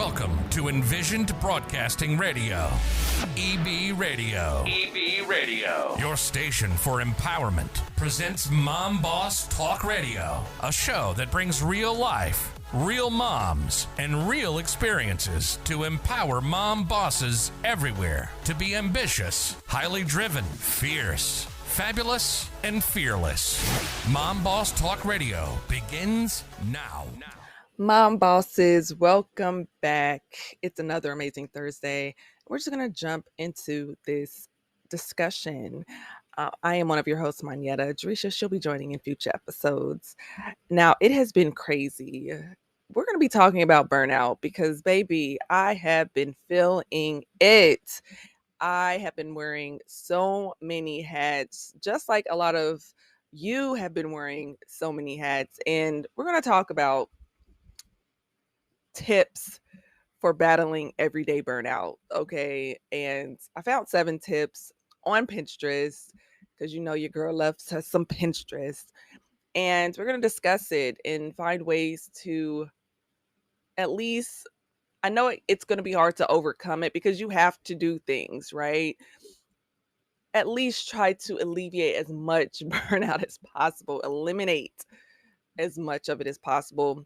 Welcome to Envisioned Broadcasting Radio, EB Radio. EB Radio. Your station for empowerment presents Mom Boss Talk Radio, a show that brings real life, real moms, and real experiences to empower mom bosses everywhere to be ambitious, highly driven, fierce, fabulous, and fearless. Mom Boss Talk Radio begins now. Mom bosses, welcome back. It's another amazing Thursday. We're just going to jump into this discussion. I am one of your hosts, Manietta. Jerisha, she'll be joining in future episodes. Now, it has been crazy. We're going to be talking about burnout because, baby, I have been feeling it. I have been wearing so many hats, just like a lot of you have been wearing so many hats. And we're going to talk about tips for battling everyday burnout. Okay. And I found 7 tips on Pinterest because you know your girl loves some Pinterest. And we're going to discuss it and find ways to at least, I know it's going to be hard to overcome it because you have to do things, right? At least try to alleviate as much burnout as possible, eliminate as much of it as possible.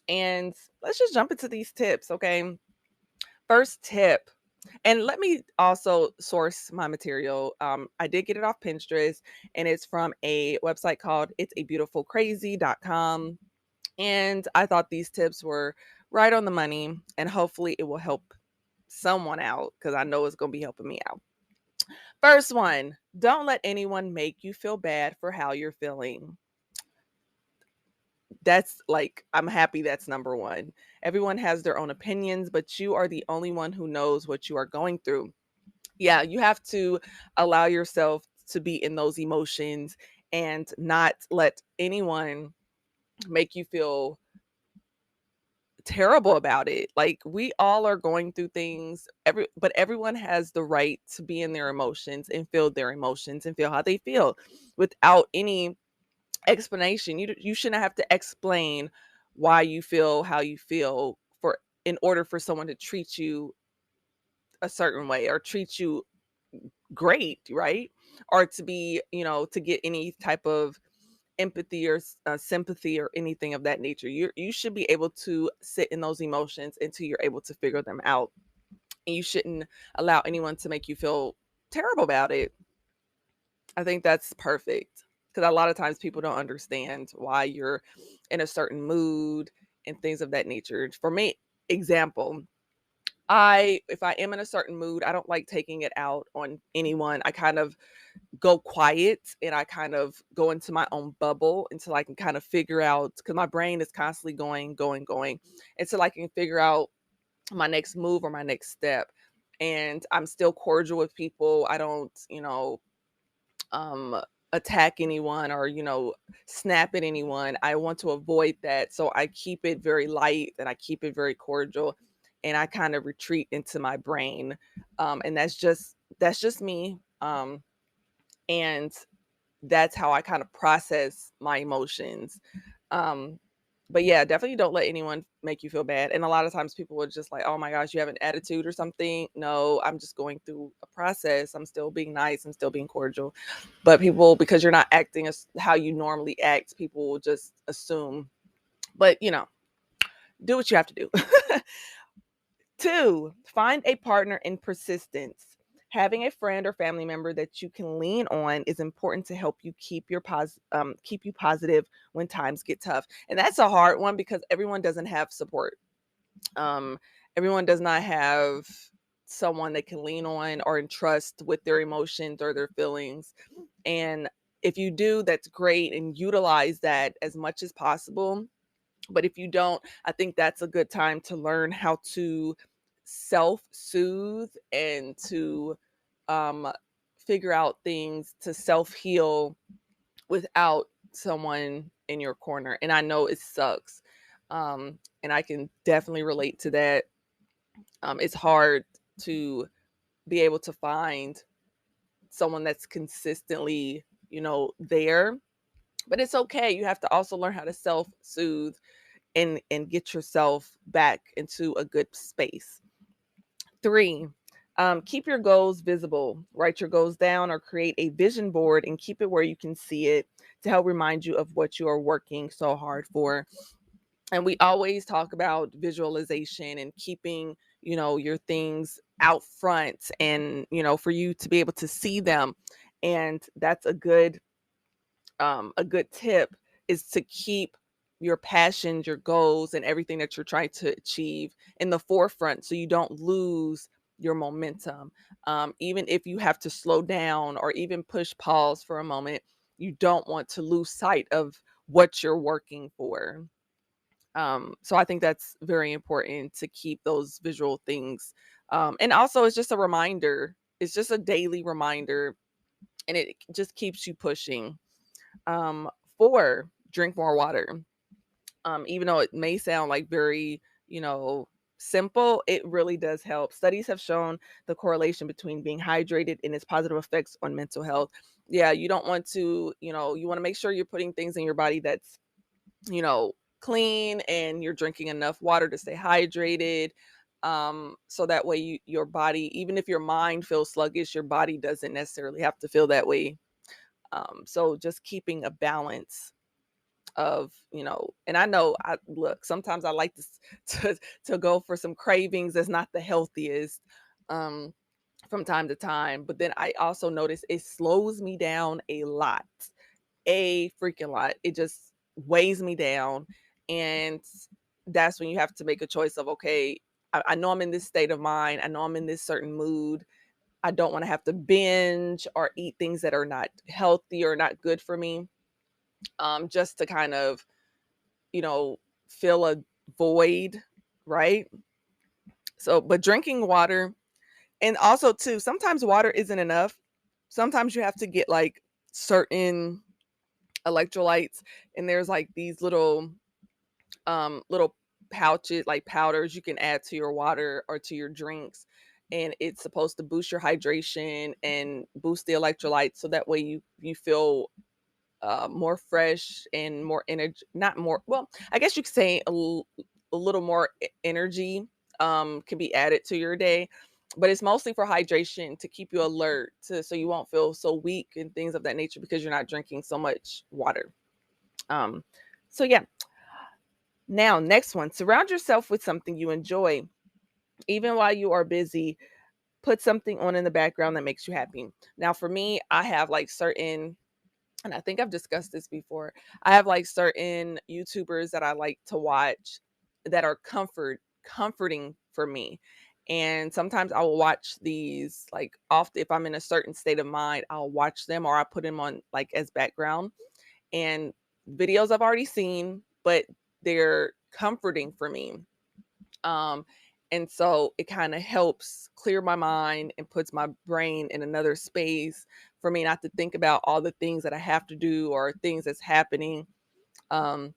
And let's just jump into these tips, okay? First tip, and let me also source my material. I did get it off Pinterest, and it's from a website called itsabeautifulcrazy.com. And I thought these tips were right on the money, and hopefully it will help someone out because I know it's going to be helping me out. First one, don't let anyone make you feel bad for how you're feeling. That's like, I'm happy that's number one. Everyone has their own opinions, but you are the only one who knows what you are going through. Yeah, you have to allow yourself to be in those emotions and not let anyone make you feel terrible about it. Like, we all are going through things, but everyone has the right to be in their emotions and feel their emotions and feel how they feel without any explanation. You shouldn't have to explain why you feel how you feel in order for someone to treat you a certain way or treat you great, right? Or to be, to get any type of empathy or sympathy or anything of that nature. You should be able to sit in those emotions until you're able to figure them out. And you shouldn't allow anyone to make you feel terrible about it. I think that's perfect because a lot of times people don't understand why you're in a certain mood and things of that nature. For me, example, if I am in a certain mood, I don't like taking it out on anyone. I kind of go quiet and I kind of go into my own bubble until I can kind of figure out, because my brain is constantly going, until I can figure out my next move or my next step. And I'm still cordial with people. I don't, attack anyone or snap at anyone. I want to avoid that, so I keep it very light and I keep it very cordial, and I kind of retreat into my brain, and that's just me, and that's how I kind of process my emotions. But yeah, definitely don't let anyone make you feel bad. And a lot of times people are just like, oh my gosh, you have an attitude or something. No, I'm just going through a process. I'm still being nice. I'm still being cordial. But people, because you're not acting as how you normally act, people will just assume. But, do what you have to do. 2, find a partner in persistence. Having a friend or family member that you can lean on is important to help you keep you positive when times get tough. And that's a hard one because everyone doesn't have support. Everyone does not have someone they can lean on or entrust with their emotions or their feelings. And if you do, that's great, and utilize that as much as possible. But if you don't, I think that's a good time to learn how to self-soothe and to figure out things to self-heal without someone in your corner. And I know it sucks. And I can definitely relate to that. It's hard to be able to find someone that's consistently, there, but it's okay. You have to also learn how to self-soothe and get yourself back into a good space. 3, keep your goals visible. Write your goals down or create a vision board and keep it where you can see it to help remind you of what you are working so hard for. And we always talk about visualization and keeping, your things out front and, for you to be able to see them. And that's a good tip is to keep your passions, your goals, and everything that you're trying to achieve in the forefront so you don't lose your momentum. Even if you have to slow down or even push pause for a moment, you don't want to lose sight of what you're working for. So I think that's very important to keep those visual things. And also, it's just a reminder, it's just a daily reminder, and it just keeps you pushing. Um, 4, drink more water. Even though it may sound like very, simple, it really does help. Studies have shown the correlation between being hydrated and its positive effects on mental health. Yeah, you don't want to, you want to make sure you're putting things in your body that's, clean, and you're drinking enough water to stay hydrated. So that way your body, even if your mind feels sluggish, your body doesn't necessarily have to feel that way. So just keeping a balance of, and I know I look, sometimes I like to go for some cravings that's not the healthiest um from time to time, but then I also notice it slows me down a lot, a freaking lot. It just weighs me down, and that's when you have to make a choice of, okay, I know I'm in this state of mind, I know I'm in this certain mood, I don't want to have to binge or eat things that are not healthy or not good for me, just to kind of, you know, fill a void, right? So, but drinking water, and also too, sometimes water isn't enough. Sometimes you have to get like certain electrolytes, and there's like these little pouches, like powders you can add to your water or to your drinks, and it's supposed to boost your hydration and boost the electrolytes so that way you feel more fresh and more energy, not more, well, I guess you could say a little more energy can be added to your day, but it's mostly for hydration to keep you alert so you won't feel so weak and things of that nature because you're not drinking so much water. um so yeah. Now, next one, surround yourself with something you enjoy. Even while you are busy, put something on in the background that makes you happy. Now, for me, I have like certain, and I think I've discussed this before. I have like certain YouTubers that I like to watch that are comforting for me. And sometimes I will watch these like often if I'm in a certain state of mind, I'll watch them or I put them on like as background, and videos I've already seen, but they're comforting for me. Um, and so it kind of helps clear my mind and puts my brain in another space for me not to think about all the things that I have to do or things that's happening. Um,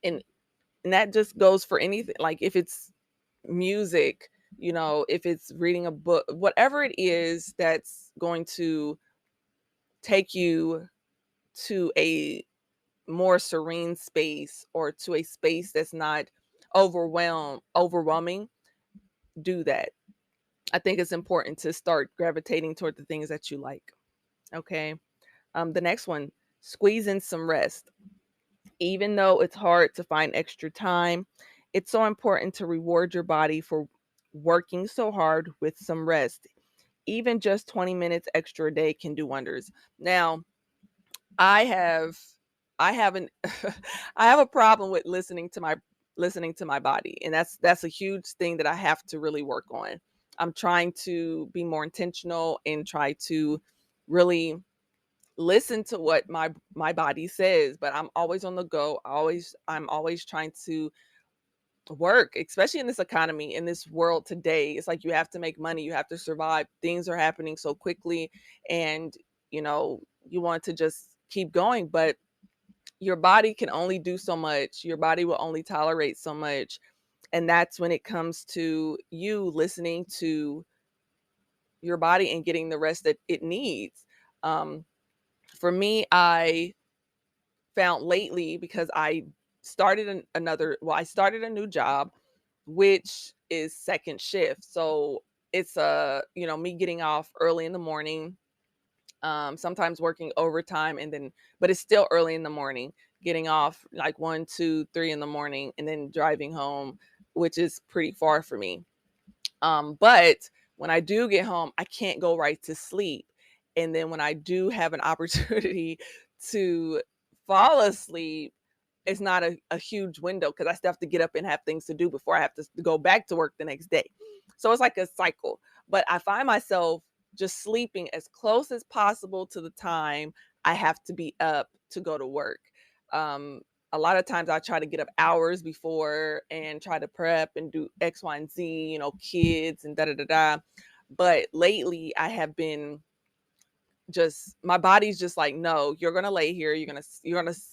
and and that just goes for anything. Like if it's music, if it's reading a book, whatever it is that's going to take you to a more serene space or to a space that's not overwhelming, do that. I think it's important to start gravitating toward the things that you like. Okay. The next one, squeeze in some rest. Even though it's hard to find extra time, it's so important to reward your body for working so hard with some rest. Even just 20 minutes extra a day can do wonders. Now, I have I haven't I have a problem with listening to my body, and that's a huge thing that I have to really work on. I'm trying to be more intentional and try to really listen to what my body says, but I'm always on the go. I'm always trying to work, especially in this economy, in this world today. It's like you have to make money, you have to survive. Things are happening so quickly, and you want to just keep going, but your body can only do so much. Your body will only tolerate so much. And that's when it comes to you listening to your body and getting the rest that it needs. Um, for me, I found lately, because I I started a new job, which is second shift. So it's me getting off early in the morning, sometimes working overtime, and then but it's still early in the morning, getting off like 1, 2, 3 in the morning, and then driving home, which is pretty far for me. But when I do get home, I can't go right to sleep. And then when I do have an opportunity to fall asleep, it's not a huge window because I still have to get up and have things to do before I have to go back to work the next day. So it's like a cycle. But I find myself just sleeping as close as possible to the time I have to be up to go to work. Um, a lot of times I try to get up hours before and try to prep and do X, Y, and Z, kids and da da da da. But lately I have been just my body's just like, no, you're gonna lay here, you're gonna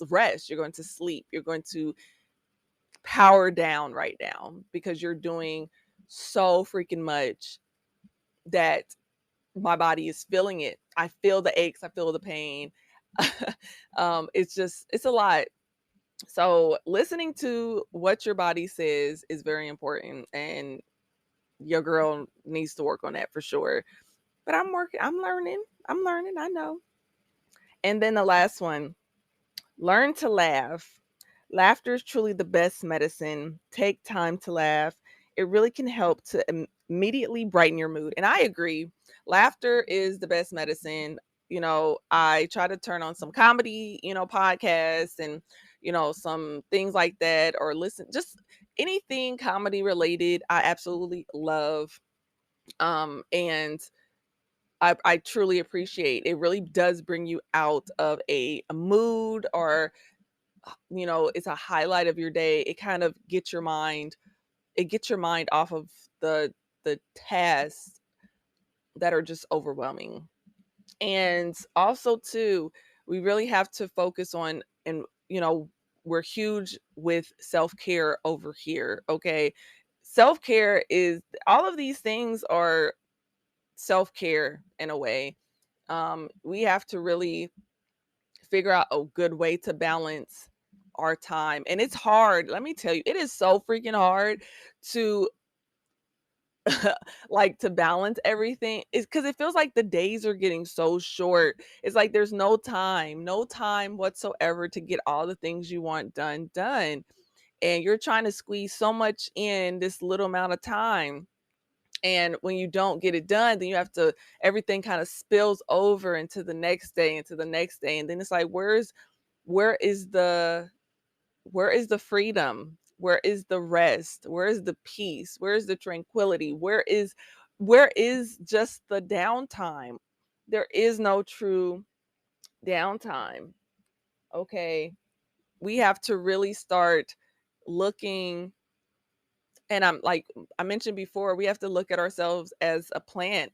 rest, you're going to sleep, you're going to power down right now because you're doing so freaking much that my body is feeling it. I feel the aches, I feel the pain. It's a lot. So listening to what your body says is very important, and your girl needs to work on that for sure. But I'm learning, I know. And then the last one, learn to laugh. Laughter is truly the best medicine. Take time to laugh. It really can help to immediately brighten your mood. And I agree. Laughter is the best medicine. I try to turn on some comedy, podcasts and, some things like that, or listen, just anything comedy related. I absolutely love. And I truly appreciate it. Really does bring you out of a mood, or it's a highlight of your day. It kind of gets your mind off of the tasks that are just overwhelming. And also too, we really have to focus on, and we're huge with self-care over here, okay? Self-care is, all of these things are self-care in a way. We have to really figure out a good way to balance our time. And it's hard. Let me tell you, it is so freaking hard to like to balance everything. It's because it feels like the days are getting so short. It's like there's no time whatsoever to get all the things you want done. And you're trying to squeeze so much in this little amount of time. And when you don't get it done, then you have to, everything kind of spills over into the next day, into the next day. And then it's like, where is the freedom? Where is the rest? Where is the peace? Where is the tranquility? Where is just the downtime? There is no true downtime. Okay. We have to really start looking, and I'm like I mentioned before, we have to look at ourselves as a plant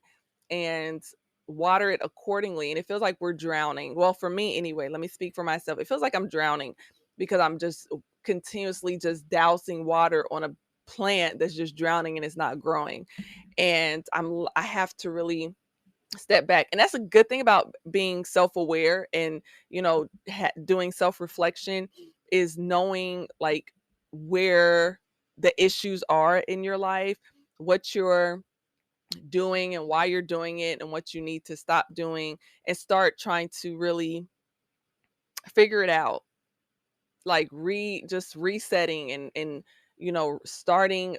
and water it accordingly. And it feels like we're drowning. Well, for me anyway, let me speak for myself. It feels like I'm drowning because I'm just continuously just dousing water on a plant that's just drowning and it's not growing. And I have to really step back. And that's a good thing about being self-aware and, doing self-reflection, is knowing like where the issues are in your life, what you're doing and why you're doing it, and what you need to stop doing, and start trying to really figure it out. Like just resetting and starting,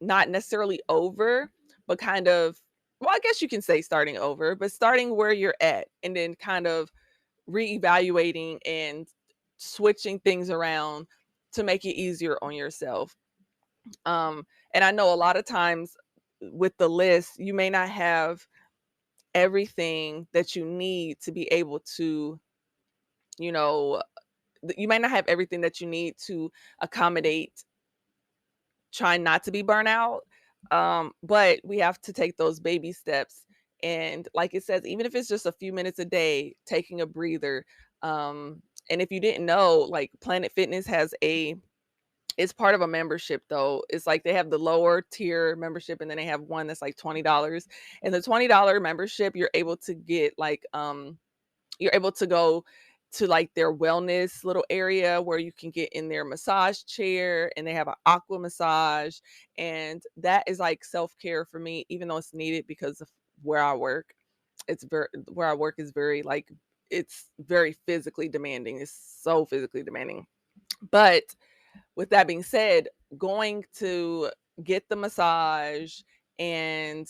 not necessarily over, but kind of, well, I guess you can say starting over, but starting where you're at, and then kind of reevaluating and switching things around to make it easier on yourself. And I know a lot of times with the list, you may not have everything that you need to be able to, you know, you may not have everything that you need to accommodate trying not to be burnt out. But we have to take those baby steps. And like it says, even if it's just a few minutes a day, taking a breather. And if you didn't know, like Planet Fitness has it's part of a membership though. It's like they have the lower tier membership, and then they have one that's like $20. And the $20 membership, you're able to get like you're able to go to like their wellness little area where you can get in their massage chair, and they have an aqua massage. And that is like self-care for me, even though it's needed because of where I work. Where I work is very like, it's very physically demanding. It's so physically demanding. But with that being said, going to get the massage and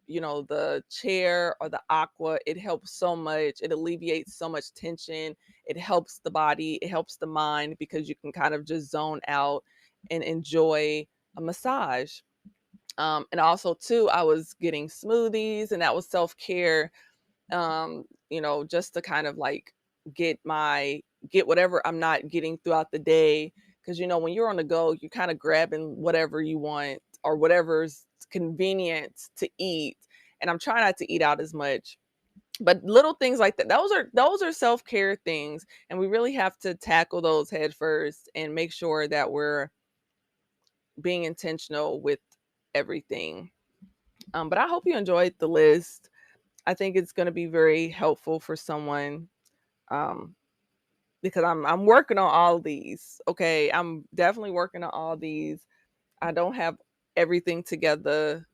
the chair or the aqua, it helps so much. It alleviates so much tension. It helps the body, it helps the mind, because you can kind of just zone out and enjoy a massage. And also too, I was getting smoothies, and that was self-care. Just to kind of like get whatever I'm not getting throughout the day. Because when you're on the go, you're kind of grabbing whatever you want or whatever's convenient to eat. And I'm trying not to eat out as much. But little things like that, those are self-care things. And we really have to tackle those head first and make sure that we're being intentional with everything. But I hope you enjoyed the list. I think it's going to be very helpful for someone, because I'm working on all these. Okay, I'm definitely working on all these. I don't have everything together.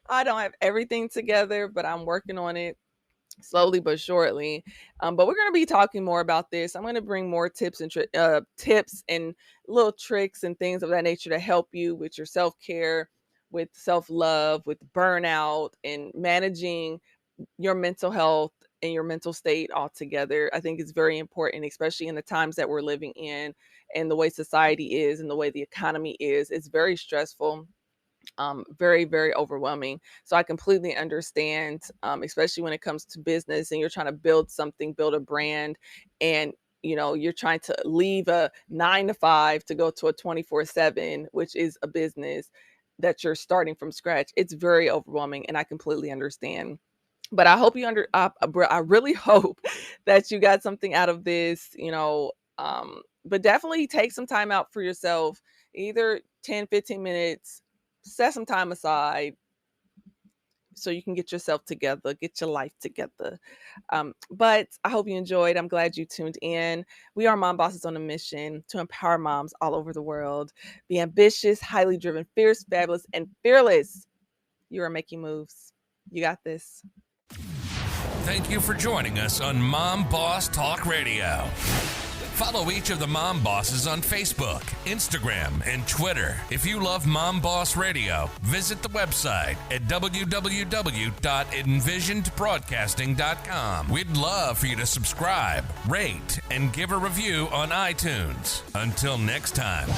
I don't have everything together, but I'm working on it slowly but surely. But we're going to be talking more about this. I'm going to bring more tips and little tricks and things of that nature to help you with your self-care, with self-love, with burnout, and managing your mental health and your mental state altogether. I think it's very important, especially in the times that we're living in and the way society is and the way the economy is. It's very stressful, very, very overwhelming. So I completely understand, especially when it comes to business and you're trying to build something, build a brand, and you're trying to leave a 9 to 5 to go to a 24/7, which is a business that you're starting from scratch. It's very overwhelming, and I completely understand. But I hope I really hope that you got something out of this, but definitely take some time out for yourself, either 10, 15 minutes, set some time aside so you can get yourself together, get your life together. But I hope you enjoyed. I'm glad you tuned in. We are Mom Bosses on a mission to empower moms all over the world. Be ambitious, highly driven, fierce, fabulous, and fearless. You are making moves. You got this. Thank you for joining us on Mom Boss Talk Radio. Follow each of the Mom Bosses on Facebook, Instagram, and Twitter. If you love Mom Boss Radio, visit the website at www.envisionedbroadcasting.com. We'd love for you to subscribe, rate, and give a review on iTunes. Until next time.